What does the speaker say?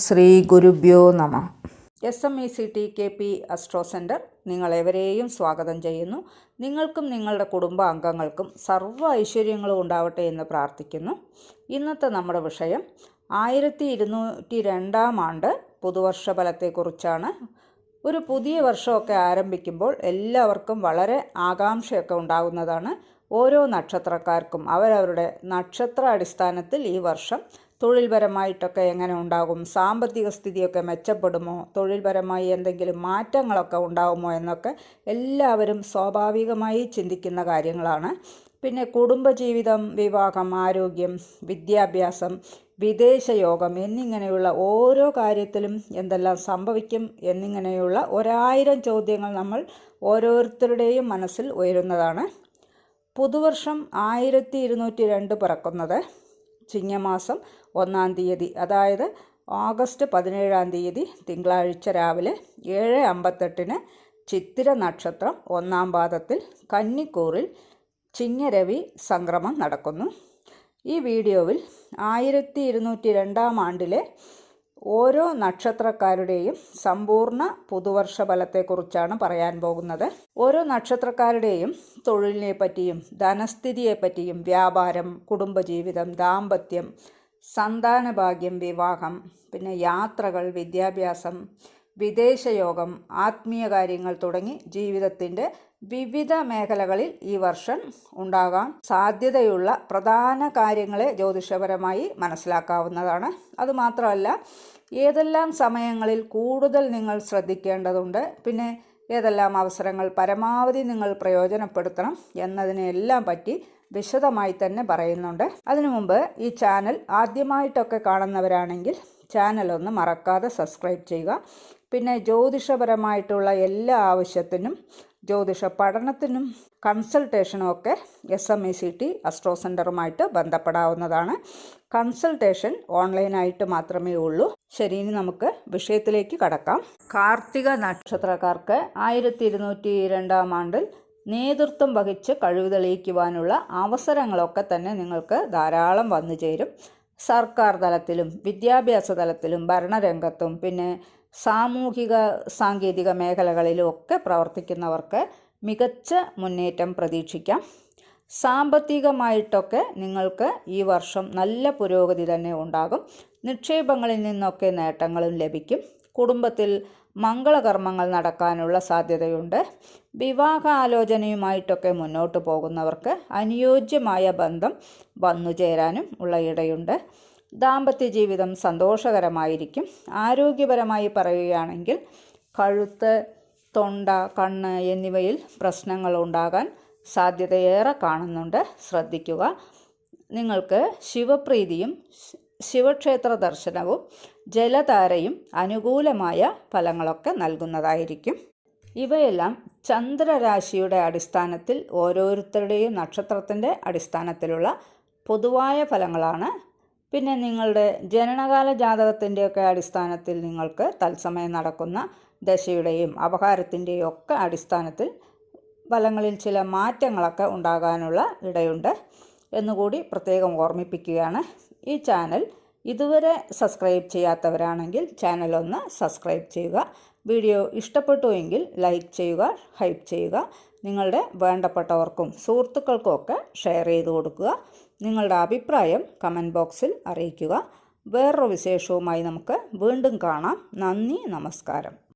ശ്രീ ഗുരുഭ്യോ നമഃ. SMECT astro centre നിങ്ങളെവരെയും സ്വാഗതം ചെയ്യുന്നു. നിങ്ങൾക്കും നിങ്ങളുടെ കുടുംബാംഗങ്ങൾക്കും സർവ്വ ഐശ്വര്യങ്ങളും ഉണ്ടാവട്ടെ എന്ന് പ്രാർത്ഥിക്കുന്നു. ഇന്നത്തെ നമ്മുടെ വിഷയം 1202 ആണ്ട് പുതുവർഷ ഫലത്തെക്കുറിച്ചാണ്. ഒരു പുതിയ വർഷമൊക്കെ ആരംഭിക്കുമ്പോൾ എല്ലാവർക്കും വളരെ ആകാംക്ഷയൊക്കെ ഉണ്ടാകുന്നതാണ്. ഓരോ നക്ഷത്രക്കാർക്കും അവരവരുടെ നക്ഷത്ര അടിസ്ഥാനത്തിൽ ഈ വർഷം തൊഴിൽപരമായിട്ടൊക്കെ എങ്ങനെ ഉണ്ടാകും, സാമ്പത്തിക സ്ഥിതിയൊക്കെ മെച്ചപ്പെടുമോ, തൊഴിൽപരമായി എന്തെങ്കിലും മാറ്റങ്ങളൊക്കെ ഉണ്ടാകുമോ എന്നൊക്കെ എല്ലാവരും സ്വാഭാവികമായി ചിന്തിക്കുന്ന കാര്യങ്ങളാണ്. പിന്നെ കുടുംബജീവിതം, വിവാഹം, ആരോഗ്യം, വിദ്യാഭ്യാസം, വിദേശയോഗം എന്നിങ്ങനെയുള്ള ഓരോ കാര്യത്തിലും എന്തെല്ലാം സംഭവിക്കും എന്നിങ്ങനെയുള്ള 1000 ചോദ്യങ്ങൾ നമ്മൾ ഓരോരുത്തരുടെയും മനസ്സിൽ ഉയരുന്നതാണ്. പുതുവർഷം 1202 പിറക്കുന്നത് ചിങ്ങമാസം 1-ാം തീയതി, അതായത് ഓഗസ്റ്റ് 17-ാം തീയതി തിങ്കളാഴ്ച രാവിലെ 7:58 ചിത്തിര നക്ഷത്രം 1-ാം പാദത്തിൽ കന്നിക്കൂറിൽ ചിങ്ങരവി സംക്രമം നടക്കുന്നു. ഈ വീഡിയോയിൽ 1202 ആണ്ടിലെ ഓരോ നക്ഷത്രക്കാരുടെയും സമ്പൂർണ്ണ പുതുവർഷ ഫലത്തെക്കുറിച്ചാണ് പറയാൻ പോകുന്നത്. ഓരോ നക്ഷത്രക്കാരുടെയും തൊഴിലിനെ പറ്റിയും ധനസ്ഥിതിയെപ്പറ്റിയും, വ്യാപാരം, കുടുംബജീവിതം, ദാമ്പത്യം, സന്താനഭാഗ്യം, വിവാഹം, പിന്നെ യാത്രകൾ, വിദ്യാഭ്യാസം, വിദേശയോഗം, ആത്മീയ കാര്യങ്ങൾ തുടങ്ങി ജീവിതത്തിൻ്റെ വിവിധ മേഖലകളിൽ ഈ വർഷം ഉണ്ടാകാൻ സാധ്യതയുള്ള പ്രധാന കാര്യങ്ങളെ ജ്യോതിഷപരമായി മനസ്സിലാക്കാവുന്നതാണ്. അതുമാത്രമല്ല, ഏതെല്ലാം സമയങ്ങളിൽ കൂടുതൽ നിങ്ങൾ ശ്രദ്ധിക്കേണ്ടതുണ്ട്, പിന്നെ ഏതെല്ലാം അവസരങ്ങൾ പരമാവധി നിങ്ങൾ പ്രയോജനപ്പെടുത്തണം എന്നതിനെല്ലാം പറ്റി വിശദമായി തന്നെ പറയുന്നുണ്ട്. അതിനു മുമ്പ് ഈ ചാനൽ ആദ്യമായിട്ടൊക്കെ കാണുന്നവരാണെങ്കിൽ ചാനലൊന്ന് മറക്കാതെ സബ്സ്ക്രൈബ് ചെയ്യുക. പിന്നെ ജ്യോതിഷപരമായിട്ടുള്ള എല്ലാ ആവശ്യത്തിനും, ജ്യോതിഷ പഠനത്തിനും കൺസൾട്ടേഷനും ഒക്കെ SMECT അസ്ട്രോ സെൻറ്ററുമായിട്ട് ബന്ധപ്പെടാവുന്നതാണ്. കൺസൾട്ടേഷൻ ഓൺലൈനായിട്ട് മാത്രമേ ഉള്ളൂ. ശരി, ഇനി നമുക്ക് വിഷയത്തിലേക്ക് കടക്കാം. കാർത്തിക നക്ഷത്രക്കാർക്ക് 1202 ആണ്ടിൽ നേതൃത്വം വഹിച്ച് കഴിവ് തെളിയിക്കുവാനുള്ള അവസരങ്ങളൊക്കെ തന്നെ നിങ്ങൾക്ക് ധാരാളം വന്നു ചേരും. സർക്കാർ തലത്തിലും വിദ്യാഭ്യാസ തലത്തിലും ഭരണരംഗത്തും പിന്നെ സാമൂഹിക സാങ്കേതിക മേഖലകളിലും ഒക്കെ പ്രവർത്തിക്കുന്നവർക്ക് മികച്ച മുന്നേറ്റം പ്രതീക്ഷിക്കാം. സാമ്പത്തികമായിട്ടൊക്കെ നിങ്ങൾക്ക് ഈ വർഷം നല്ല പുരോഗതി തന്നെ ഉണ്ടാകും. നിക്ഷേപങ്ങളിൽ നിന്നൊക്കെ നേട്ടങ്ങളും ലഭിക്കും. കുടുംബത്തിൽ മംഗളകർമ്മങ്ങൾ നടക്കാനുള്ള സാധ്യതയുണ്ട്. വിവാഹാലോചനയുമായിട്ടൊക്കെ മുന്നോട്ട് പോകുന്നവർക്ക് അനുയോജ്യമായ ബന്ധം വന്നു ചേരാനും ഉള്ള ഇടയുണ്ട്. ദാമ്പത്യ ജീവിതം സന്തോഷകരമായിരിക്കും. ആരോഗ്യപരമായി പറയുകയാണെങ്കിൽ കഴുത്ത്, തൊണ്ട, കണ്ണ് എന്നിവയിൽ പ്രശ്നങ്ങൾ ഉണ്ടാകാൻ സാധ്യതയേറെ കാണുന്നുണ്ട്. ശ്രദ്ധിക്കുക. നിങ്ങൾക്ക് ശിവപ്രീതിയും ശിവക്ഷേത്ര ദർശനവും ജലധാരയും അനുകൂലമായ ഫലങ്ങളൊക്കെ നൽകുന്നതായിരിക്കും. ഇവയെല്ലാം ചന്ദ്രരാശിയുടെ അടിസ്ഥാനത്തിൽ ഓരോരുത്തരുടെയും നക്ഷത്രത്തിൻ്റെ അടിസ്ഥാനത്തിലുള്ള പൊതുവായ ഫലങ്ങളാണ്. പിന്നെ നിങ്ങളുടെ ജനനകാല ജാതകത്തിൻ്റെയൊക്കെ അടിസ്ഥാനത്തിൽ നിങ്ങൾക്ക് തത്സമയം നടക്കുന്ന ദശയുടെയും അപഹാരത്തിൻ്റെയും ഒക്കെ അടിസ്ഥാനത്തിൽ ഫലങ്ങളിൽ ചില മാറ്റങ്ങളൊക്കെ ഉണ്ടാകാനുള്ള ഇടയുണ്ട് എന്നുകൂടി പ്രത്യേകം ഓർമ്മിപ്പിക്കുകയാണ്. ഈ ചാനൽ ഇതുവരെ സബ്സ്ക്രൈബ് ചെയ്യാത്തവരാണെങ്കിൽ ചാനലൊന്ന് സബ്സ്ക്രൈബ് ചെയ്യുക. വീഡിയോ ഇഷ്ടപ്പെട്ടുവെങ്കിൽ ലൈക്ക് ചെയ്യുക, ഹൈപ്പ് ചെയ്യുക. നിങ്ങളുടെ വേണ്ടപ്പെട്ടവർക്കും സുഹൃത്തുക്കൾക്കും ഒക്കെ ഷെയർ ചെയ്ത് കൊടുക്കുക. നിങ്ങളുടെ അഭിപ്രായം കമൻറ്റ് ബോക്സിൽ അറിയിക്കുക. വേറൊരു വിശേഷവുമായി നമുക്ക് വീണ്ടും കാണാം. നന്ദി, നമസ്കാരം.